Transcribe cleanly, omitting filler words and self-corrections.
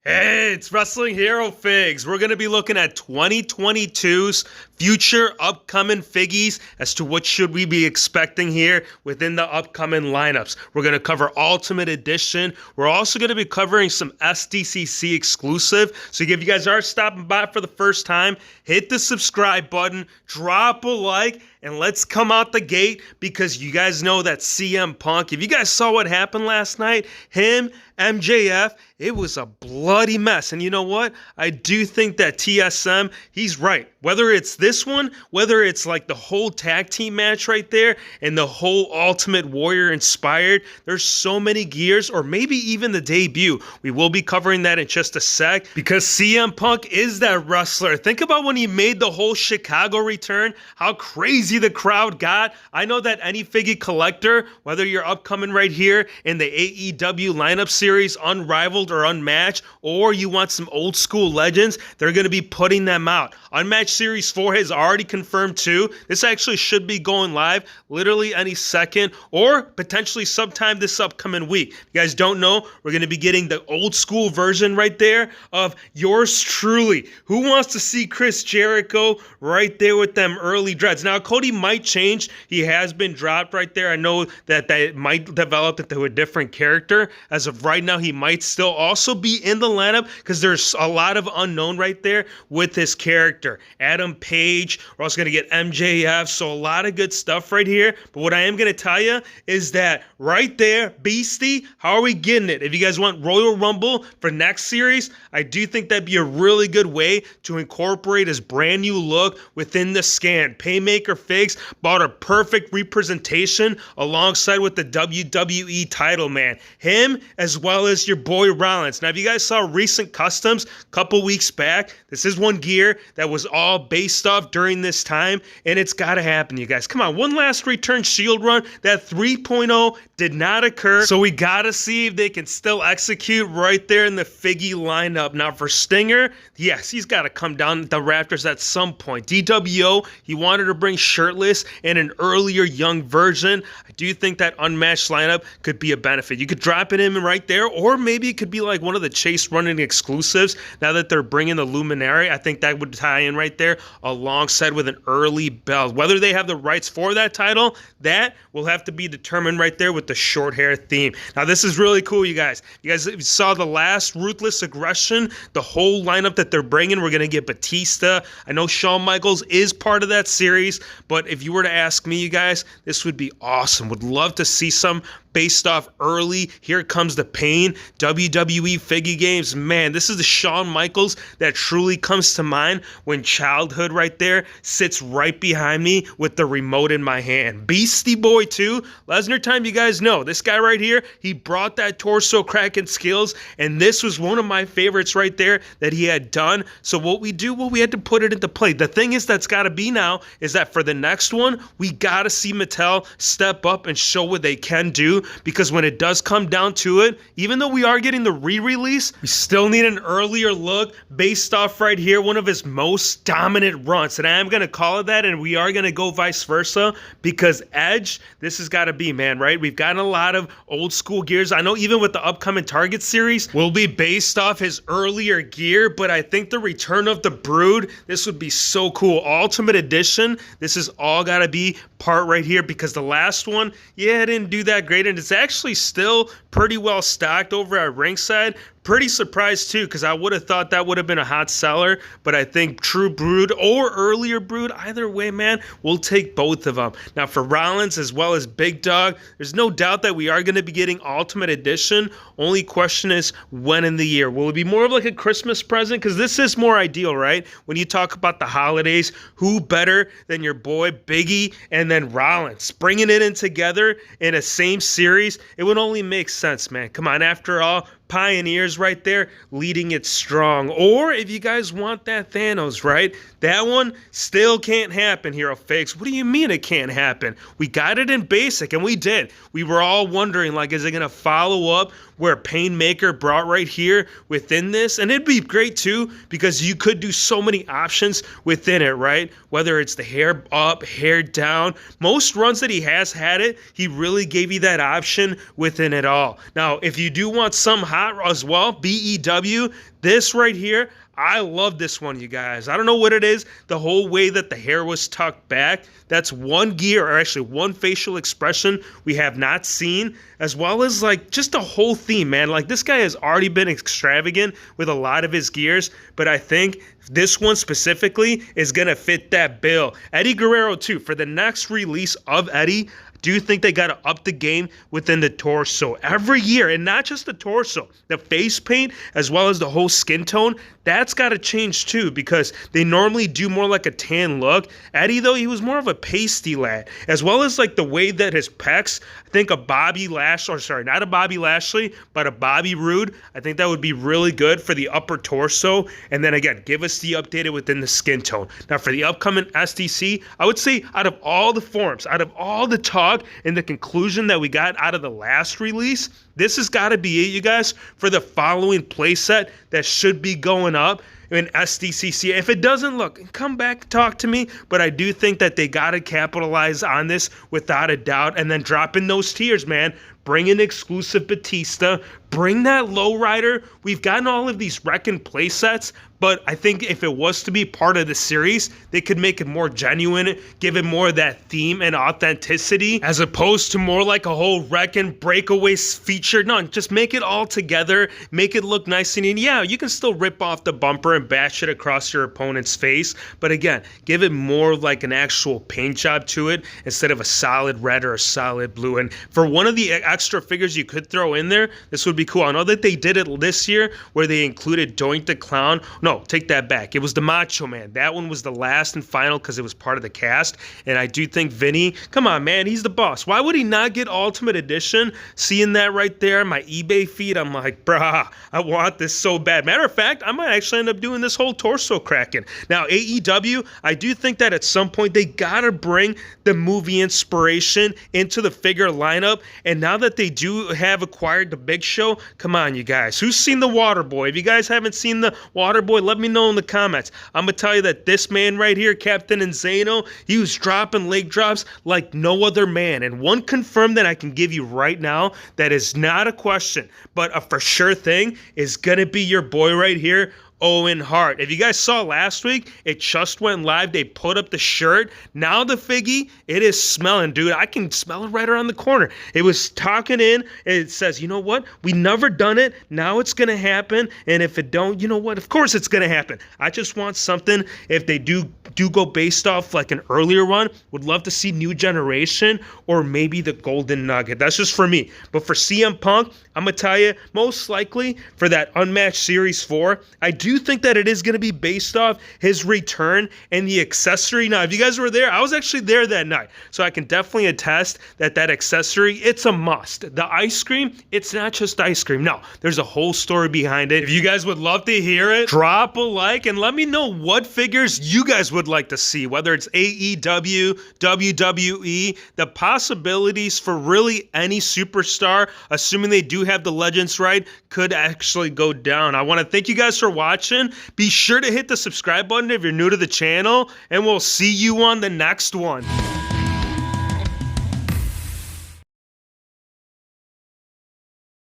Hey, it's Wrestling Hero Figs. We're going to be looking at 2022's future upcoming figgies as to what should we be expecting here within the upcoming lineups. We're going to cover Ultimate Edition. We're also going to be covering some SDCC exclusive. So if you guys are stopping by for the first time, hit the subscribe button, drop a like, and let's come out the gate because you guys know that CM Punk, if you guys saw what happened last night, him, MJF, it was a bloody mess. And you know what? I do think that TSM, he's right. Whether it's this one, whether it's like the whole tag team match right there and the whole Ultimate Warrior inspired, there's so many gears, or maybe even the debut. We will be covering that in just a sec because CM Punk is that wrestler. Think about when he made the whole Chicago return, how crazy the crowd got. I know that any figgy collector, whether you're upcoming right here in the AEW lineup series, Unrivaled or Unmatched, or you want some old school legends, they're going to be putting them out. Unmatched Series 4 has already confirmed too. This actually should be going live literally any second or potentially sometime this upcoming week. If you guys don't know, we're going to be getting the old school version right there of yours truly. Who wants to see Chris Jericho right there with them early dreads? Now, Cody might change. He has been dropped right there. I know that that might develop into a different character. As of right now, he might still also be in the lineup because there's a lot of unknown right there with his character. Adam Page, we're also going to get MJF, so a lot of good stuff right here. But what I am going to tell you is that right there, Beastie, how are we getting it? If you guys want Royal Rumble for next series, I do think that'd be a really good way to incorporate his brand new look within the scan. Paymaker Figs bought a perfect representation alongside with the WWE title, man. Him as well as your boy Rollins. Now, if you guys saw recent customs a couple weeks back, this is one gear that was all based off during this time, and it's got to happen, you guys. Come on, one last return Shield run. That 3.0 did not occur, so we got to see if they can still execute right there in the figgy lineup. Now, for Stinger, yes, he's got to come down the Raptors at some point. DWO, he wanted to bring shirtless and an earlier young version. I do think that unmatched lineup could be a benefit. You could drop it in right there, or maybe it could be like one of the Chase running exclusives now that they're bringing the Luminary. I think that would tie in right there alongside with an early belt. Whether they have the rights for that title, that will have to be determined right there with the short hair theme. Now, this is really cool, you guys. You guys saw the last Ruthless Aggression, the whole lineup that they're bringing. We're going to get Batista. I know Shawn Michaels is part of that series, but if you were to ask me, you guys, this would be awesome. Would love to see some based off early Here Comes the Pain WWE figgy games. Man, this is the Shawn Michaels that truly comes to mind when childhood right there sits right behind me with the remote in my hand. Beastie Boy too. Lesnar time, you guys know. This guy right here, he brought that torso cracking skills, and this was one of my favorites right there that he had done. So what we do, well, we had to put it into play. The thing is that's got to be now is that for the next one, we got to see Mattel step up and show what they can do. Because when it does come down to it, even though we are getting the re-release, we still need an earlier look based off right here, one of his most dominant runs. And I am going to call it that, and we are going to go vice versa because Edge, this has got to be, man, right? We've gotten a lot of old school gears. I know even with the upcoming Target series will be based off his earlier gear, but I think the return of the Brood, this would be so cool. Ultimate Edition, this is all got to be part right here because the last one, yeah, it didn't do that great, and it's actually still pretty well stocked over at ringside. Pretty surprised too, because I would have thought that would have been a hot seller, but I think True Brood or earlier Brood, either way, man, we'll take both of them. Now for Rollins as well as Big Dog, there's no doubt that we are going to be getting Ultimate Edition. Only question is when in the year. Will it be more of like a Christmas present? Because this is more ideal, right? When you talk about the holidays, who better than your boy Biggie and then Rollins? Bringing it in together in a same series, it would only make sense, man. Come on, after all, Pioneers right there leading it strong. Or if you guys want that Thanos, right? That one still can't happen, Hero Fakes. What do you mean it can't happen? We got it in basic, and we did. We were all wondering, like, is it going to follow up where Painmaker brought right here within this? And it'd be great, too, because you could do so many options within it, right? Whether it's the hair up, hair down. Most runs that he has had it, he really gave you that option within it all. Now, if you do want some hot not as well, BEW, this right here, I love this one, you guys. I don't know what it is, the whole way that the hair was tucked back. That's one gear, or actually one facial expression we have not seen, as well as like just a whole theme, man. Like this guy has already been extravagant with a lot of his gears, but I think this one specifically is going to fit that bill. Eddie Guerrero too, for the next release of Eddie, do think they got to up the game within the torso every year, and not just the torso, the face paint as well as the whole skin tone. That's got to change too, because they normally do more like a tan look. Eddie, though, he was more of a pasty lad, as well as like the way that his pecs, I think a Bobby Lashley, or sorry, not a Bobby Lashley, but a Bobby Roode, I think that would be really good for the upper torso. And then again, give us the updated within the skin tone. Now for the upcoming SDC, I would say out of all the forms, out of all the talk and the conclusion that we got out of the last release, this has got to be it, you guys, for the following playset that should be going up in SDCC. If it doesn't, look, come back, talk to me, but I do think that they got to capitalize on this without a doubt, and then drop in those tiers, man. Bring in exclusive Batista, bring that lowrider. We've gotten all of these Reckon playsets, but I think if it was to be part of the series, they could make it more genuine, give it more of that theme and authenticity, as opposed to more like a whole Reckon breakaway feature. No, just make it all together, make it look nice and neat. Yeah, you can still rip off the bumper and bash it across your opponent's face, but again, give it more like an actual paint job to it instead of a solid red or a solid blue. And for one of the extra figures you could throw in there, this would be cool. I know that they did it this year where they included Doink the Clown. No, take that back. It was the Macho Man. That one was the last and final because it was part of the cast. And I do think Vinny, come on, man, he's the boss. Why would he not get Ultimate Edition? Seeing that right there, my eBay feed, I'm like, brah, I want this so bad. Matter of fact, I might actually end up doing this whole torso cracking. Now, AEW, I do think that at some point they gotta bring the movie inspiration into the figure lineup. And now that they do have acquired the Big Show, come on, you guys. Who's seen the Waterboy? If you guys haven't seen the Waterboy, let me know in the comments. I'm going to tell you that this man right here, Captain Insano, he was dropping leg drops like no other man. And one confirmed that I can give you right now that is not a question, but a for sure thing, is going to be your boy right here, Owen Hart. If you guys saw last week, it just went live. They put up the shirt. Now the figgy, it is smelling, dude. I can smell it right around the corner. It was talking in. It says, you know what? We never done it. Now it's going to happen. And if it don't, you know what? Of course it's going to happen. I just want something, if they do go based off like an earlier one, would love to see New Generation or maybe the Golden Nugget. That's just for me. But for CM Punk, I'm going to tell you, most likely for that Unmatched Series 4, I do think that it is going to be based off his return and the accessory. Now, if you guys were there, I was actually there that night, so I can definitely attest that that accessory, it's a must. The ice cream, it's not just ice cream. No, there's a whole story behind it. If you guys would love to hear it, drop a like and let me know what figures you guys would like to see, whether it's AEW, WWE, the possibilities for really any superstar, assuming they do have the legends right, could actually go down. I want to thank you guys for watching. Be sure to hit the subscribe button if you're new to the channel, and we'll see you on the next one.